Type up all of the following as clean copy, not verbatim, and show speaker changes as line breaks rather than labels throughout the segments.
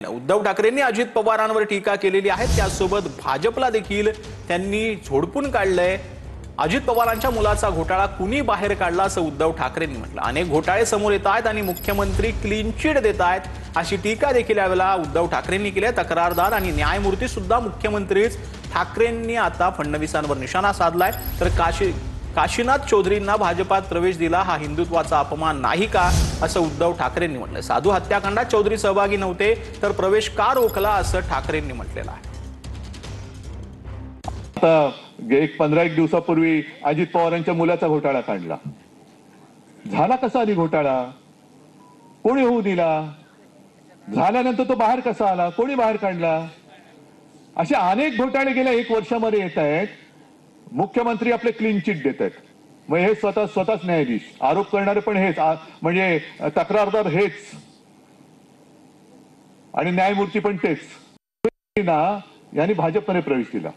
उद्धव ठाकरेंनी अजित पवारांवर टीका केलेली आहे। त्यासोबत भाजपला देखील त्यांनी झोडपून काढलंय। अजित पवारांच्या मुलाचा घोटाळा कुणी बाहेर काढला असं उद्धव ठाकरेंनी म्हटलं। अनेक घोटाळे समोर येत आहेत आणि मुख्यमंत्री क्लीन चिट देत आहेत अशी टीका देखील यावेळेला उद्धव ठाकरेंनी केली। तक्रारदार आणि न्यायमूर्ती सुद्धा मुख्यमंत्रीच ठाकरेंनी आता फडणवीसांवर निशाणा साधलाय। तर काशीनाथ चौधरींना भाजपात प्रवेश दिला हा हिंदुत्वाचा अपमान नाही का असं उद्धव ठाकरेंनी म्हटलं। साधू हत्याकांडात चौधरी सहभागी नव्हते तर प्रवेश का रोखला असं ठाकरेंनी म्हटलेलं आहे।
आता एक 15 दिवसापूर्वी अजित पवारांच्या मुलाचा घोटाळा काढला। झाला कसा आधी घोटाळा? कोणी होऊ दिला? झाल्यानंतर तो बाहेर कसा आला? कोणी बाहेर काढला? असे अनेक घोटाळे गेल्या 1 वर्षामध्ये येत आहेत। मुख्यमंत्री आपले क्लीन चिट देत आहेत। मग हे स्वतःच न्यायाधीश, आरोप करणारे पण हेच, म्हणजे तक्रारदार हेच आणि न्यायमूर्ती पण तेच ना, यांनी भाजपने प्रवेश दिला।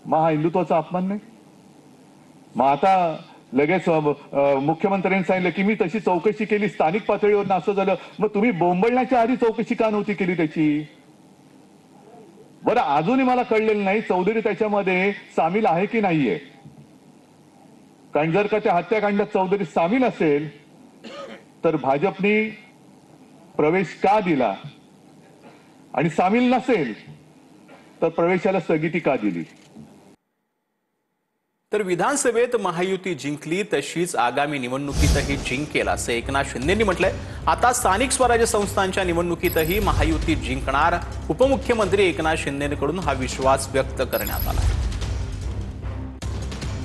मग हा हिंदुत्वाचा अपमान नाही? मग आता लगेच मुख्यमंत्र्यांनी सांगितलं की मी तशी चौकशी केली स्थानिक पातळीवर, असं झालं। मग तुम्ही बोंबलण्याच्या आधी चौकशी का नव्हती केली त्याची? बरं, अजूनही मला कळलेलं नाही चौधरी त्याच्यामध्ये सामील आहे की नाहीये। कारण जर का त्या हत्याकांडात चौधरी सामील असेल तर भाजपने प्रवेश का दिला, आणि सामील नसेल तर प्रवेशाला स्थगिती का दिली?
तर विधानसभेत महायुती जिंकली तशीच आगामी निवडणुकीतही जिंकेल असं एकनाथ शिंदेंनी म्हटलंय। आता स्थानिक स्वराज्य संस्थांच्या निवडणुकीतही महायुती जिंकणार, उपमुख्यमंत्री एकनाथ शिंदेंकडून हा विश्वास व्यक्त करण्यात आला।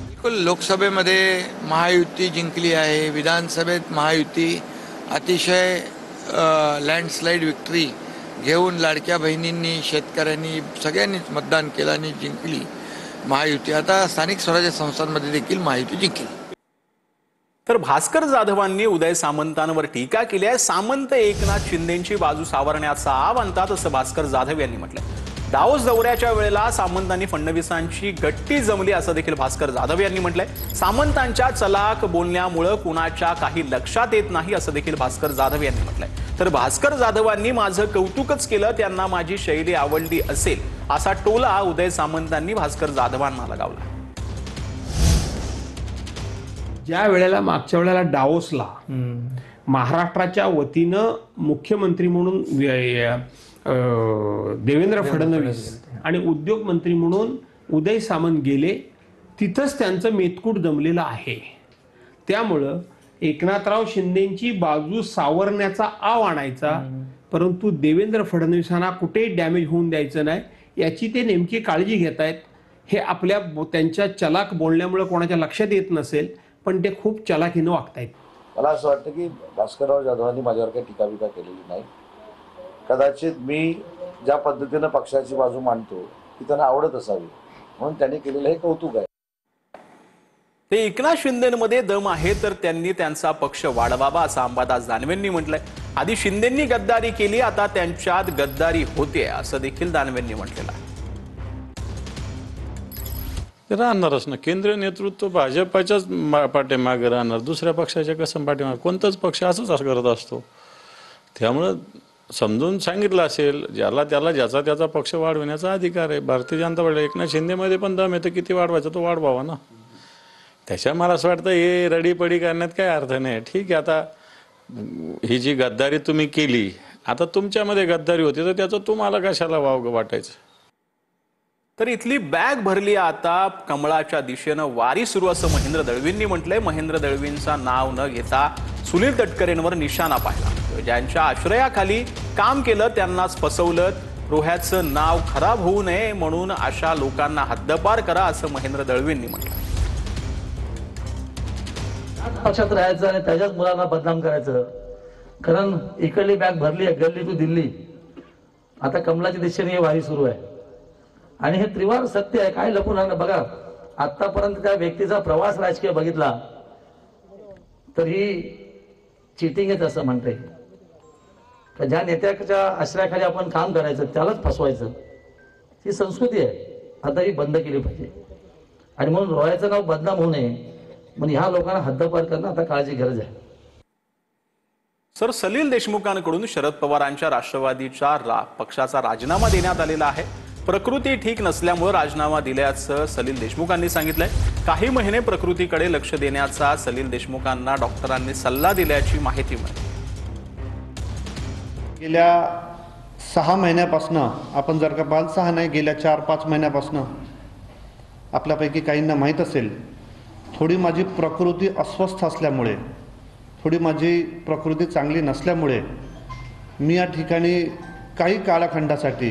बिलकुल, लोकसभेमध्ये महायुती जिंकली आहे, विधानसभेत महायुती अतिशय लँडस्लाइड विक्ट्री घेऊन लाडक्या बहिणींनी, शेतकऱ्यांनी, सगळ्यांनीच मतदान केलं आणि जिंकली महायुती। आता स्थानिक स्वराज्य संस्थांमध्ये देखील महायुती जिंकली।
तर भास्कर जाधवांनी उदय सामंतांवर टीका केली आहे। सामंत एकनाथ शिंदेंची बाजू सावरण्याचं आणतात असं भास्कर जाधव यांनी म्हटलंय। दावोस दौऱ्याच्या वेळेला सामंतांनी फडणवीसांची गट्टी जमली असं देखील भास्कर जाधव यांनी म्हटलंय। सामंतांच्या चलाक बोलण्यामुळे कुणाच्या काही लक्षात येत नाही असं देखील भास्कर जाधव यांनी म्हटलंय। तर भास्कर जाधवांनी माझं कौतुकच केलं, त्यांना माझी शैली आवडली असेल असा टोला उदय सामंतांनी भास्कर जाधवांना लगावला।
ज्या वेळेला मागच्या वेळेला डावोसला महाराष्ट्राच्या वतीनं मुख्यमंत्री म्हणून देवेंद्र फडणवीस आणि उद्योग मंत्री म्हणून उदय सामंत गेले, तिथंच त्यांचं मेतकूट जमलेलं आहे। त्यामुळं एकनाथराव शिंदेंची बाजू सावरण्याचा आव आणायचा, परंतु देवेंद्र फडणवीसांना कुठे डॅमेज होऊन द्यायचं नाही याची ते नेमकी काळजी घेत आहेत। हे आपल्या त्यांच्या चलाक बोलण्यामुळे कोणाच्या लक्षात येत नसेल, पण ते खूप चलाकीनं वागतायत।
मला असं वाटतं की भास्करराव जाधवांनी माझ्यावर काही टीका केलेली नाही। कदाचित मी ज्या पद्धतीनं पक्षाची बाजू मांडतो ती त्यांना आवडत असावी म्हणून त्यांनी केलेलं हे कौतुक आहे।
ते एकनाथ शिंदेंमध्ये दम आहे तर त्यांनी त्यांचा पक्ष वाढवावा असं अंबादास दानवेंनी म्हटलंय। आधी शिंदेंनी गद्दारी केली, आता त्यांच्यात गद्दारी होते असं देखील दानवेंनी म्हटलेलं आहे।
राहणारच ना, केंद्रीय नेतृत्व भाजपाच्याच पाठीमागे राहणार, दुसऱ्या पक्षाच्या कसं पाठीमागे? कोणताच पक्ष असंच करत असतो। त्यामुळं समजून सांगितलं असेल, ज्याला त्याला ज्याचा त्याचा पक्ष वाढवण्याचा अधिकार आहे। भारतीय जनता पार्टी एकनाथ शिंदेमध्ये पण दम येतं, किती वाढवायचा तो वाढवावा ना। त्याच्या मला असं वाटतं हे रडीपडी करण्यात काही अर्थ नाही। ठीक आहे, आता ही जी गद्दारी तुम्ही केली, आता तुमच्यामध्ये गद्दारी होती तर त्याचं तुम्हाला कशाला वावगं वाटायचं?
तर इथली बॅग भरली, आता कमळाच्या दिशेनं वारी सुरू असं महेंद्र दळवींनी म्हटलंय। महेंद्र दळवींचं नाव न घेता सुनील तटकरेंवर निशाणा पाडला। ज्यांच्या आश्रयाखाली काम केलं त्यांनाच फसवलं, रोह्याचं नाव खराब होऊ नये म्हणून अशा लोकांना हद्दपार करा असं महेंद्र दळवींनी म्हटलं।
पक्षात राहायचं आणि त्याच्याच मुलांना बदनाम करायचं, कारण इकडली बॅग भरली आहे, गल्ली टू दिल्ली, आता कमलाच्या दिशेने वारी सुरू आहे आणि हे त्रिवार सत्य आहे। काय लपून राहणं? बघा, आतापर्यंत त्या व्यक्तीचा प्रवास राजकीय बघितला तर ही चिटिंग आहे असं म्हणता येईल। का ज्या नेत्याच्या आश्रयाखाली आपण काम करायचं त्यालाच फसवायचं, ही संस्कृती आहे, आता ही बंद केली पाहिजे। आणि म्हणून रोह्याचं नाव बदनाम होऊ नये म्हणून ह्या लोकांना हद्दपार करणं आता काळाची गरज आहे।
सर, सलील देशमुखांकडून शरद पवारांच्या राष्ट्रवादीच्या पक्षाचा राजीनामा देण्यात आलेला आहे. प्रकृती ठीक नसल्यामुळे राजीनामा दिल्याचं सलील देशमुखांनी सांगितलंय. काही महिने प्रकृतीकडे लक्ष देण्याचा सलील देशमुखांना डॉक्टरांनी सल्ला दिल्याची माहिती मिळाली.
गेल्या 6 महिन्यापासून आपण जर का पाहाल, 6 नाही गेल्या 4-5 महिन्यापासून आपल्यापैकी काहींना माहीत असेल, थोडी माझी प्रकृती अस्वस्थ असल्यामुळे, थोडी माझी प्रकृती चांगली नसल्यामुळे मी या ठिकाणी काही कालखंडासाठी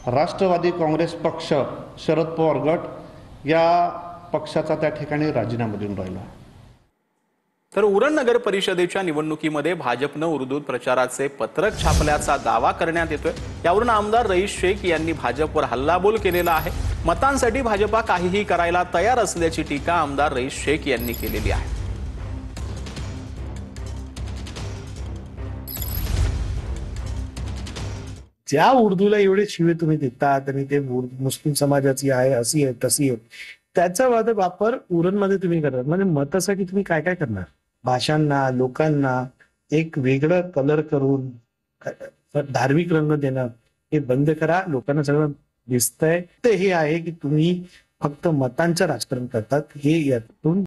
राष्ट्रवादी काँग्रेस पक्ष, शरद पवार गट या पक्षाचा त्या ठिकाणी राजीनामा देऊन राहिला.
तर उरण नगर परिषदेच्या निवडणुकीमध्ये भाजपनं उर्दूत प्रचाराचे पत्रक छापल्याचा दावा करण्यात येतोय. यावरून आमदार रईस शेख यांनी भाजपवर हल्लाबोल केलेला आहे. मतांसाठी भाजपा काहीही करायला तयार असल्याची टीका आमदार रईस शेख यांनी केलेली आहे.
ज्या उर्दूला एवढे शिवे तुम्ही देतात आणि ते मुस्लिम समाजाची आहे, अशी आहे, तशी आहे, त्याचा वापर उरणमध्ये तुम्ही करतात. म्हणजे मतासाठी तुम्ही काय काय करणार? भाषांना, लोकांना एक वेगळं कलर करून धार्मिक रंग देणं हे बंद करा. लोकांना सगळं दिसतंय. ते हे आहे की तुम्ही फक्त मतांचं राजकारण करतात. हे यातून